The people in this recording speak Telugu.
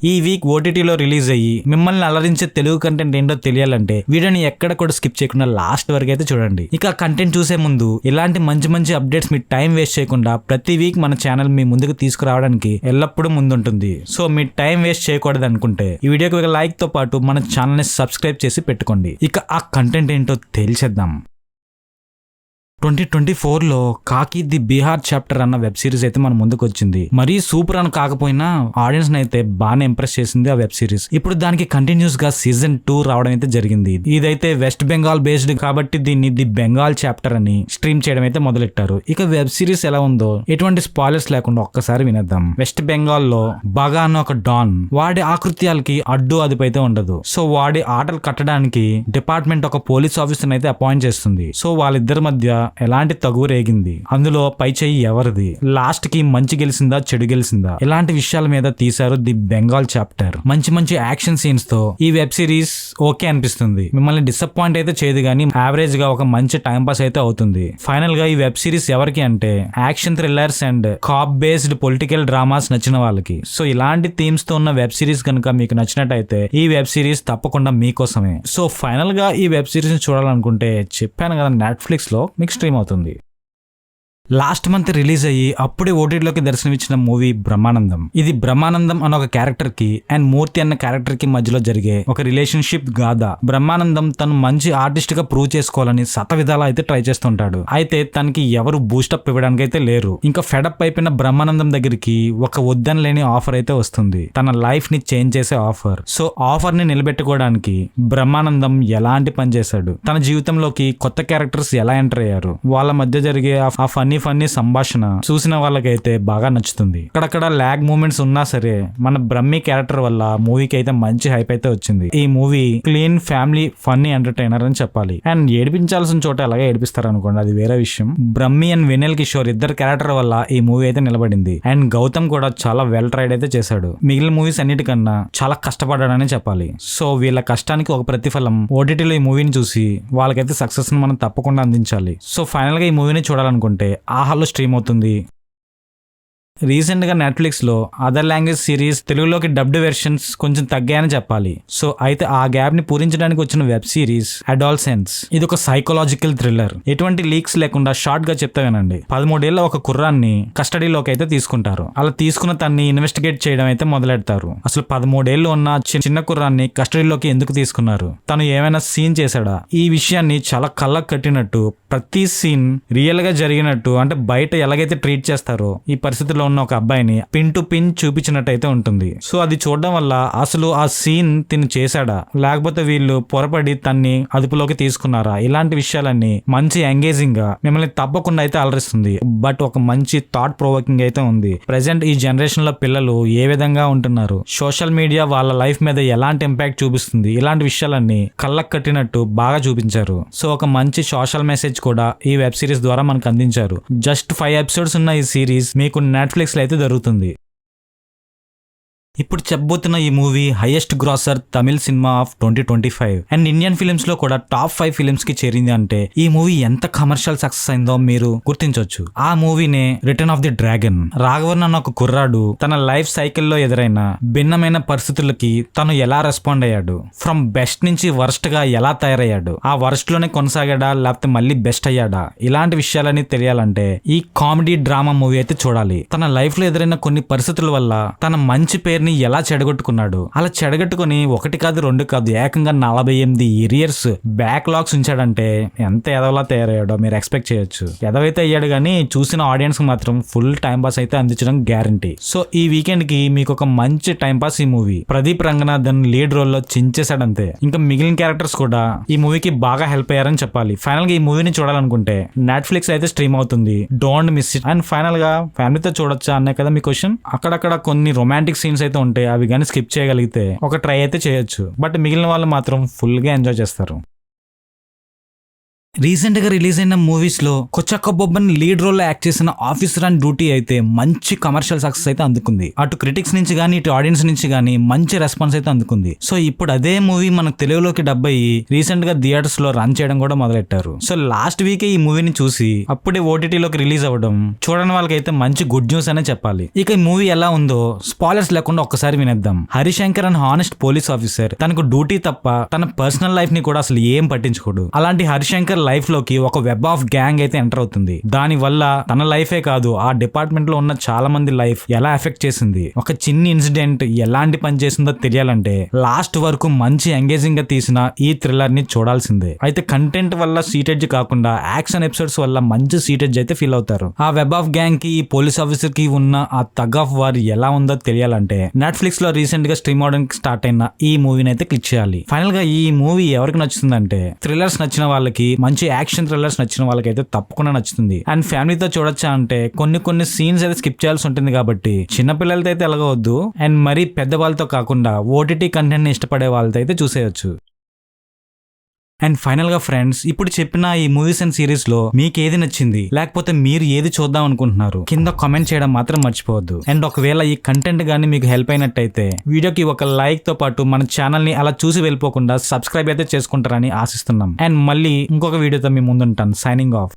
ఈ వీక్ ఓటీటీలో రిలీజ్ అయ్యి మిమ్మల్ని అలరించే తెలుగు కంటెంట్ ఏంటో తెలియాలంటే వీడియోని ఎక్కడ కూడా స్కిప్ చేయకుండా లాస్ట్ వరకు అయితే చూడండి. ఇక కంటెంట్ చూసే ముందు ఇలాంటి మంచి మంచి అప్డేట్స్ మీ టైం వేస్ట్ చేయకుండా ప్రతి వీక్ మన ఛానల్ మీ ముందుకు తీసుకురావడానికి ఎల్లప్పుడూ ముందుంటుంది. సో మీ టైం వేస్ట్ చేయకూడదు అనుకుంటే ఈ వీడియోకి ఒక లైక్ తో పాటు మన ఛానల్ ని సబ్స్క్రైబ్ చేసి పెట్టుకోండి. ఇక ఆ కంటెంట్ ఏంటో తెలిసేద్దాం. 2024లో కాకి ది బీహార్ చాప్టర్ అన్న వెబ్ సిరీస్ అయితే మన ముందుకు వచ్చింది. మరీ సూపర్ అని కాకపోయినా ఆడియన్స్ అయితే బాగానే ఇంప్రెస్ చేసింది ఆ వెబ్ సిరీస్. ఇప్పుడు దానికి కంటిన్యూస్ గా సీజన్ 2 రావడం అయితే జరిగింది. ఇదైతే వెస్ట్ బెంగాల్ బేస్డ్ కాబట్టి దీన్ని ది బెంగాల్ చాప్టర్ అని స్ట్రీమ్ చేయడం అయితే మొదలెట్టారు. ఇక వెబ్ సిరీస్ ఎలా ఉందో ఎటువంటి స్పాయిలర్స్ లేకుండా ఒక్కసారి వినేద్దాం. వెస్ట్ బెంగాల్ లో బాగా అన్న ఒక డాన్, వాడి ఆకృత్యాలకి అడ్డు అదుపు అయితే ఉండదు. సో వాడి ఆటలు కట్టడానికి డిపార్ట్మెంట్ ఒక పోలీస్ ఆఫీసర్ అయితే అపాయింట్ చేస్తుంది. సో వాళ్ళిద్దరి మధ్య ఎలాంటి తగువ రేగింది, అందులో పై చెయ్యి ఎవరిది, లాస్ట్ కి మంచి గెలిసిందా చెడు గెలిసిందా, ఇలాంటి విషయాల మీద తీశారు ది బెంగాల్ చాప్టర్. మంచి మంచి యాక్షన్ సీన్స్ తో ఈ వెబ్ సిరీస్ ఓకే అనిపిస్తుంది. మిమ్మల్ని డిసప్పాయింట్ అయితే చేయదు కానీ యావరేజ్ గా ఒక మంచి టైం పాస్ అయితే అవుతుంది. ఫైనల్ గా ఈ వెబ్ సిరీస్ ఎవరికి అంటే action thrillers and cop based political dramas నచ్చిన వాళ్ళకి. సో ఇలాంటి థీమ్స్ తో ఉన్న వెబ్ సిరీస్ కనుక మీకు నచ్చినట్టయితే ఈ వెబ్ సిరీస్ తప్పకుండా మీకోసమే. సో ఫైనల్ గా ఈ వెబ్ సిరీస్ ని చూడాలనుకుంటే చెప్పాను కదా, నెట్ఫ్లిక్స్ లో మీకు స్ట్రీమ్ అవుతుంది. లాస్ట్ మంత్ రిలీజ్ అయ్యి అప్పుడే ఓటీటీలోకి దర్శనమిచ్చిన మూవీ బ్రహ్మానందం. ఇది బ్రహ్మానందం అన్న ఒక క్యారెక్టర్ కి అండ్ మూర్తి అన్న క్యారెక్టర్ కి మధ్యలో జరిగే ఒక రిలేషన్షిప్ గాథ. బ్రహ్మానందం తను మంచి ఆర్టిస్ట్ గా ప్రూవ్ చేసుకోవాలని శత విధాలా అయితే ట్రై చేస్తుంటాడు. అయితే తనకి ఎవరు బూస్టప్ ఇవ్వడానికి అయితే లేరు. ఇంకా ఫెడప్ అయిపోయిన బ్రహ్మానందం దగ్గరికి ఒక వద్దన లేని ఆఫర్ అయితే వస్తుంది, తన లైఫ్ ని చేంజ్ చేసే ఆఫర్. సో ఆఫర్ ని నిలబెట్టుకోవడానికి బ్రహ్మానందం ఎలాంటి పని చేశాడు, తన జీవితంలోకి కొత్త క్యారెక్టర్స్ ఎలా ఎంటర్ అయ్యారు, వాళ్ళ మధ్య జరిగే ఆ ఫన్నీ సంభాషణ చూసిన వాళ్ళకైతే బాగా నచ్చుతుంది. అక్కడక్కడ ల్యాగ్ మూమెంట్స్ ఉన్నా సరే మన బ్రహ్మి క్యారెక్టర్ వల్ల మూవీకి అయితే మంచి హైప్ అయితే వచ్చింది. ఈ movie clean family funny entertainer అని చెప్పాలి. అండ్ ఏడిపించాల్సిన చోట అలాగే ఏడిపిస్తారు అనుకోండి, అది వేరే విషయం. బ్రహ్మి అండ్ వెనెల్ కిషోర్ ఇద్దరు క్యారెక్టర్ వల్ల ఈ మూవీ అయితే నిలబడింది. అండ్ గౌతమ్ కూడా చాలా వెల్ ట్రైడ్ అయితే చేశాడు. మిగిలిన మూవీస్ అన్నిటికన్నా చాలా కష్టపడ్డాడని చెప్పాలి. సో వీళ్ళ కష్టానికి ఒక ప్రతిఫలం ఓటీటీలో ఈ మూవీని చూసి వాళ్ళకైతే సక్సెస్ ని మనం తప్పకుండా అందించాలి. సో ఫైనల్ గా ఈ మూవీని చూడాలనుకుంటే ఆహాలో స్ట్రీమ్ అవుతుంది. రీసెంట్ గా నెట్ఫ్లిక్స్ లో అదర్ లాంగ్వేజ్ సిరీస్ తెలుగులోకి డబ్డ్ వెర్షన్స్ కొంచెం తగ్గాయని చెప్పాలి. సో అయితే ఆ గ్యాప్ ని పూరించడానికి వచ్చిన వెబ్ సిరీస్ అడాల్సెన్స్. ఇది ఒక సైకలాజికల్ థ్రిల్లర్. ఎటువంటి లీక్స్ లేకుండా షార్ట్ గా చెప్తా వినండి. 13 ఏళ్ల ఒక కుర్రాన్ని కస్టడీలోకి అయితే తీసుకుంటారు. అలా తీసుకున్న తన్ని ఇన్వెస్టిగేట్ చేయడం అయితే మొదలెడతారు. అసలు 13 ఏళ్లు ఉన్న చిన్న కుర్రాన్ని కస్టడీలోకి ఎందుకు తీసుకున్నారు, తను ఏమైనా సీన్ చేశాడా, ఈ విషయాన్ని చాలా కళ్ళకు కట్టినట్టు ప్రతి సీన్ రియల్ గా జరిగినట్టు, అంటే బయట ఎలాగైతే ట్రీట్ చేస్తారో ఈ పరిస్థితిలో ఉన్న ఒక అబ్బాయిని పిన్ టు పిన్ చూపించినట్టయితే ఉంటుంది. సో అది చూడడం వల్ల అసలు ఆ సీన్ తిని చేశాడా, లేకపోతే వీళ్ళు పొరపడి తన్ని అదుపులోకి తీసుకున్నారా, ఇలాంటి విషయాలన్నీ మంచి ఎంగేజింగ్ గా మిమ్మల్ని తప్పకుండా అయితే అలరిస్తుంది. బట్ ఒక మంచి థాట్ ప్రొవోకింగ్ అయితే ఉంది. ప్రెసెంట్ ఈ జనరేషన్ లో పిల్లలు ఏ విధంగా ఉంటున్నారు, సోషల్ మీడియా వాళ్ళ లైఫ్ మీద ఎలాంటి ఇంపాక్ట్ చూపిస్తుంది, ఇలాంటి విషయాలన్నీ కళ్ళకు కట్టినట్టు బాగా చూపించారు. సో ఒక మంచి సోషల్ మెసేజ్ కూడా ఈ వెబ్ సిరీస్ ద్వారా మనకు అందించారు. జస్ట్ 5 ఎపిసోడ్స్ ఉన్న ఈ సిరీస్ మీకు నెట్ఫ్లిక్స్ లో అయితే దొరుకుతుంది. ఇప్పుడు చెప్పబోతున్న ఈ movie highest grosser Tamil cinema of 2025 and Indian films లో కూడా టాప్ 5 ఫిలిమ్స్ కి చేరింది. అంటే ఈ మూవీ ఎంత కమర్షియల్ సక్సెస్ అయిందో మీరు గుర్తించవచ్చు. ఆ మూవీనే return of the dragon. Raghavan అన్న ఒక కుర్రాడు తన లైఫ్ సైకిల్లో ఎదురైన భిన్నమైన పరిస్థితులకి తను ఎలా రెస్పాండ్ అయ్యాడు, ఫ్రమ్ బెస్ట్ నుంచి వర్స్ట్ గా ఎలా తయారయ్యాడు, ఆ వర్స్ట్ లోనే కొనసాగాడా లేకపోతే మళ్ళీ బెస్ట్ అయ్యాడా, ఇలాంటి విషయాలని తెలియాలంటే ఈ కామెడీ డ్రామా మూవీ అయితే చూడాలి. తన లైఫ్ లో ఎదురైన కొన్ని పరిస్థితుల వల్ల తన మంచి పేరుని ఎలా చెడగొట్టుకున్నాడు, అలా చెడగొట్టుకుని 1 కాదు 2 కాదు ఏకంగా 48 ఇయర్స్ బ్యాక్ లాగ్స్ ఉంచాడంటే ఎంత ఎదవలా తయారయ్యాడో మీరు ఎక్స్పెక్ట్ చేయొచ్చు. ఎదవైతే అయ్యాడు కానీ చూసిన ఆడియన్స్ కి మాత్రం ఫుల్ టైం పాస్ అయితే అందించడం గ్యారంటీ. సో ఈ వీకెండ్ కి మీకు ఒక మంచి టైం పాస్ ఈ మూవీ. ప్రదీప్ రంగనాథన్ లీడ్ రోల్ లో చించేశాడంతే. ఇంకా మిగిలిన క్యారెక్టర్స్ కూడా ఈ మూవీకి బాగా హెల్ప్ అయ్యారని చెప్పాలి. ఫైనల్ గా ఈ మూవీని చూడాలనుకుంటే నెట్ఫ్లిక్స్ అయితే స్ట్రీమ్ అవుతుంది. Don't miss it. And final గా ఫ్యామిలీతో చూడొచ్చా అనే కదా మీ క్వశ్చన్. అక్కడక్కడ కొన్ని రొమాంటిక్ సీన్స్ అయితే ఉంటాయి, అవి కానీ స్కిప్ చేయగలిగితే ఒక ట్రై అయితే చేయొచ్చు. బట్ మిగిలిన వాళ్ళు మాత్రం ఫుల్ గా ఎంజాయ్ చేస్తారు. రీసెంట్ గా రిలీజ్ అయిన మూవీస్ లో కొచ్చక్క బొబ్బన్ లీడ్ రోల్ లో యాక్ట్ చేసిన ఆఫీసర్ అండ్ డ్యూటీ అయితే మంచి కమర్షియల్ సక్సెస్ అయితే అందుకుంది. అటు క్రిటిక్స్ నుంచి గానీ ఇటు ఆడియన్స్ నుంచి గానీ మంచి రెస్పాన్స్ అయితే అందుకుంది. సో ఇప్పుడు అదే మూవీ మనకు తెలుగులోకి డబ్ అయ్యి రీసెంట్ గా థియేటర్స్ లో రన్ చేయడం కూడా మొదలెట్టారు. సో లాస్ట్ వీకే ఈ మూవీని చూసి అప్పుడే ఓటీటీలోకి రిలీజ్ అవ్వడం చూడని వాళ్ళకైతే మంచి గుడ్ న్యూస్ అనే చెప్పాలి. ఇక ఈ మూవీ ఎలా ఉందో స్పాయిలర్స్ లేకుండా ఒక్కసారి వినేద్దాం. Harishankar and honest police officer తనకు డ్యూటీ తప్ప తన పర్సనల్ లైఫ్ ని కూడా అసలు ఏం పట్టించుకోడు. అలాంటి హరిశంకర్ లైఫ్ లోకి ఒక వెబ్ ఆఫ్ గ్యాంగ్ అయితే ఎంటర్ అవుతుంది. దాని వల్ల తన లైఫే కాదు ఆ డిపార్ట్మెంట్ లో ఉన్న చాలా మంది లైఫ్ ఎలా ఎఫెక్ట్ చేసింది, ఒక చిన్ని ఇన్సిడెంట్ ఎలాంటి పని చేసిందో తెలియాలంటే లాస్ట్ వరకు మంచి ఎంగేజింగ్ గా తీసిన ఈ థ్రిల్లర్ ని చూడాల్సిందే. అయితే కంటెంట్ వల్ల సీటెడ్జ్ కాకుండా యాక్షన్ ఎపిసోడ్స్ వల్ల మంచి సీటెడ్జ్ అయితే ఫీల్ అవుతారు. ఆ వెబ్ ఆఫ్ గ్యాంగ్ కి ఈ పోలీస్ ఆఫీసర్ కి ఉన్న ఆ తగ్ ఆఫ్ వార్ ఎలా ఉందో తెలియాలంటే నెట్ఫ్లిక్స్ లో రీసెంట్ గా స్ట్రీమ్ అవడానికి స్టార్ట్ అయిన ఈ మూవీని అయితే క్లిక్ చేయాలి. ఫైనల్ గా ఈ మూవీ ఎవరికి నచ్చుతుందంటే థ్రిల్లర్స్ నచ్చిన వాళ్ళకి, మంచి యాక్షన్ థ్రిల్లర్స్ నచ్చిన వాళ్ళకి అయితే తప్పకుండా నచ్చుతుంది. అండ్ ఫ్యామిలీతో చూడొచ్చా అంటే కొన్ని సీన్స్ అయితే స్కిప్ చేయాల్సి ఉంటుంది కాబట్టి చిన్నపిల్లలతో అయితే ఎలాగవద్దు. అండ్ మరీ పెద్ద వాళ్ళతో కాకుండా ఓటీటీ కంటెంట్ ని ఇష్టపడే వాళ్ళతో అయితే చూసేయచ్చు. అండ్ ఫైనల్ గా ఫ్రెండ్స్, ఇప్పుడు చెప్పిన ఈ మూవీస్ అండ్ సిరీస్ లో మీకు ఏది నచ్చింది, లేకపోతే మీరు ఏది చూద్దాం అనుకుంటున్నారు కింద కామెంట్ చేయడం మాత్రం మర్చిపోవద్దు. అండ్ ఒకవేళ ఈ కంటెంట్ గానీ మీకు హెల్ప్ అయినట్టయితే వీడియోకి ఒక లైక్ తో పాటు మన ఛానల్ ని అలా చూసి వెళ్ళిపోకుండా సబ్స్క్రైబ్ అయితే చేసుకుంటారని ఆశిస్తున్నాం. అండ్ మళ్ళీ ఇంకొక వీడియోతో మీ ముందుంటాను. Signing of.